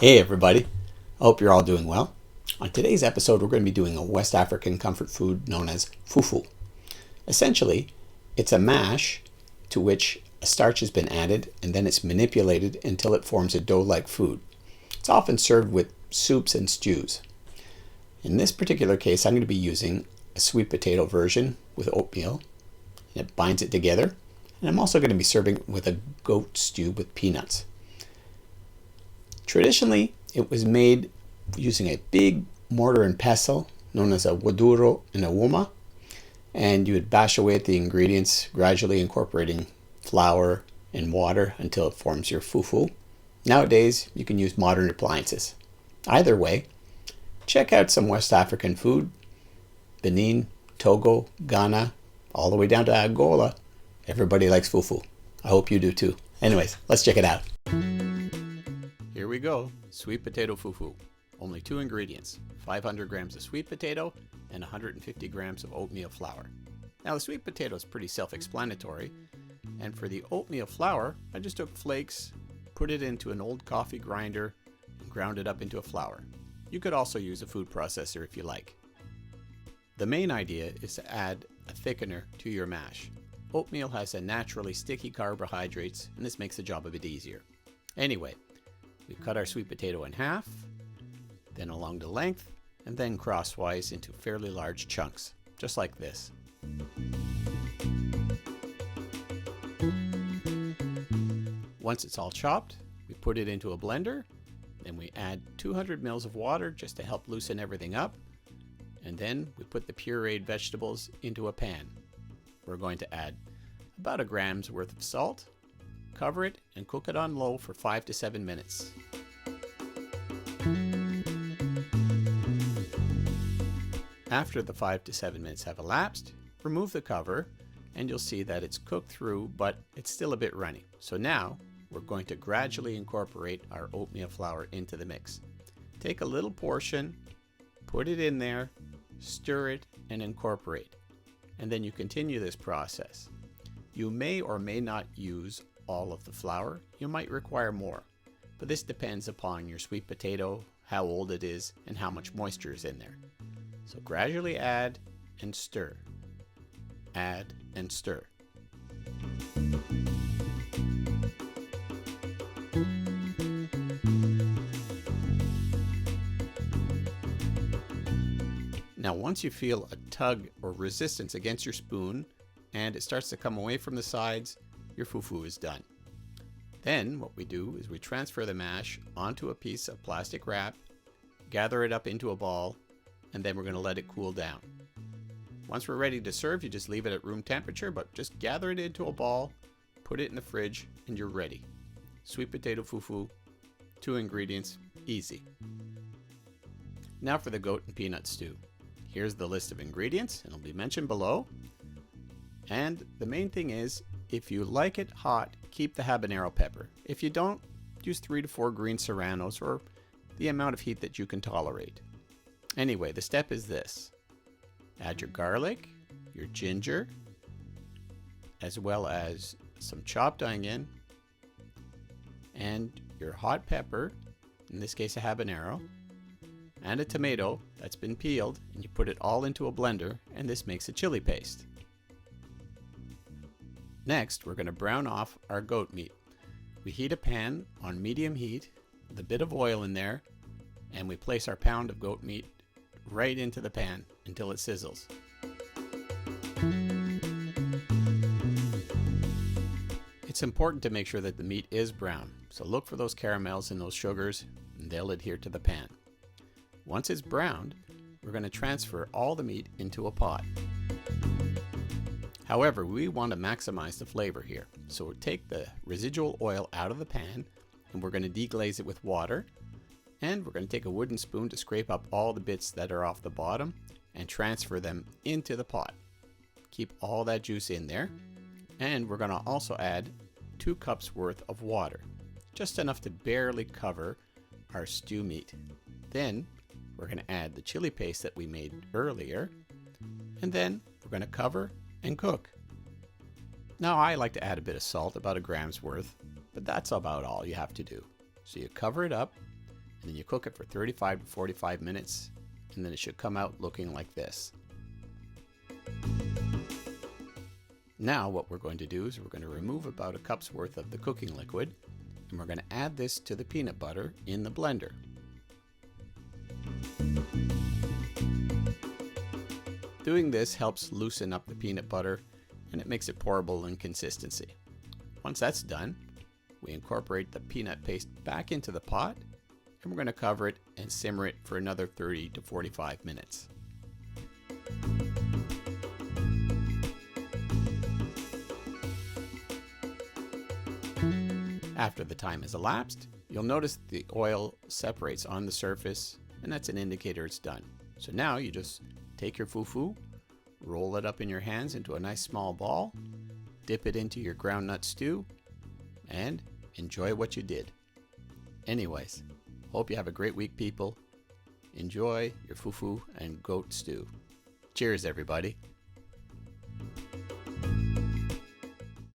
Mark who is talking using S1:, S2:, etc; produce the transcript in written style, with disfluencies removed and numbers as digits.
S1: Hey everybody, I hope you're all doing well. On today's episode, we're going to be doing a West African comfort food known as fufu. Essentially, it's a mash to which a starch has been added and then it's manipulated until it forms a dough-like food. It's often served with soups and stews. In this particular case, I'm going to be using a sweet potato version with oatmeal, and it binds it together. And I'm also going to be serving it with a goat stew with peanuts. Traditionally, it was made using a big mortar and pestle known as a waduro and a woma, and you would bash away at the ingredients, gradually incorporating flour and water until it forms your fufu. Nowadays, you can use modern appliances. Either way, check out some West African food. Benin, Togo, Ghana, all the way down to Angola. Everybody likes fufu. I hope you do too. Anyways, let's check it out. Here we go, sweet potato fufu. Only 2 ingredients, 500 grams of sweet potato and 150 grams of oatmeal flour. Now the sweet potato is pretty self-explanatory, and for the oatmeal flour, I just took flakes, put it into an old coffee grinder, and ground it up into a flour. You could also use a food processor if you like. The main idea is to add a thickener to your mash. Oatmeal has a naturally sticky carbohydrates, and this makes the job a bit easier. Anyway, we cut our sweet potato in half, then along the length, and then crosswise into fairly large chunks, just like this. Once it's all chopped, we put it into a blender, then we add 200 ml of water just to help loosen everything up, and then we put the pureed vegetables into a pan. We're going to add about a gram's worth of salt, cover it, and cook it on low for 5 to 7 minutes. After the 5 to 7 minutes have elapsed, remove the cover, and you'll see that it's cooked through, but it's still a bit runny. So now, we're going to gradually incorporate our oatmeal flour into the mix. Take a little portion, put it in there, stir it, and incorporate. And then you continue this process. You may or may not use all of the flour. You might require more, but this depends upon your sweet potato, how old it is, and how much moisture is in there. So gradually add and stir. Add and stir. Now once you feel a tug or resistance against your spoon and it starts to come away from the sides, your fufu is done. Then what we do is we transfer the mash onto a piece of plastic wrap, gather it up into a ball, and then we're going to let it cool down. Once we're ready to serve, you just leave it at room temperature, but just gather it into a ball, put it in the fridge, and you're ready. Sweet potato fufu, 2 ingredients, easy. Now for the goat and peanut stew. Here's the list of ingredients, and it'll be mentioned below. And the main thing is, if you like it hot, keep the habanero pepper. If you don't, use 3 to 4 green serranos or the amount of heat that you can tolerate. Anyway, the step is this. Add your garlic, your ginger, as well as some chopped onion, and your hot pepper, in this case a habanero, and a tomato that's been peeled, and you put it all into a blender, and this makes a chili paste. Next, we're going to brown off our goat meat. We heat a pan on medium heat with a bit of oil in there, and we place our pound of goat meat right into the pan until it sizzles. It's important to make sure that the meat is brown, so look for those caramels and those sugars, and they'll adhere to the pan. Once it's browned, we're going to transfer all the meat into a pot. However, we want to maximize the flavor here, so we'll take the residual oil out of the pan, and we're going to deglaze it with water, and we're going to take a wooden spoon to scrape up all the bits that are off the bottom and transfer them into the pot. Keep all that juice in there, and we're going to also add 2 cups worth of water, just enough to barely cover our stew meat. Then we're going to add the chili paste that we made earlier, and then we're going to cover and cook. Now I like to add a bit of salt, about a gram's worth, but that's about all you have to do. So you cover it up, and then you cook it for 35 to 45 minutes, and then it should come out looking like this. Now what we're going to do is we're going to remove about a cup's worth of the cooking liquid, and we're going to add this to the peanut butter in the blender. Doing this helps loosen up the peanut butter, and it makes it pourable in consistency. Once that's done, we incorporate the peanut paste back into the pot, and we're going to cover it and simmer it for another 30 to 45 minutes. After the time has elapsed, you'll notice the oil separates on the surface, and that's an indicator it's done. So now you just take your fufu, roll it up in your hands into a nice small ball, dip it into your groundnut stew, and enjoy what you did. Anyways, hope you have a great week, people. Enjoy your fufu and goat stew. Cheers, everybody.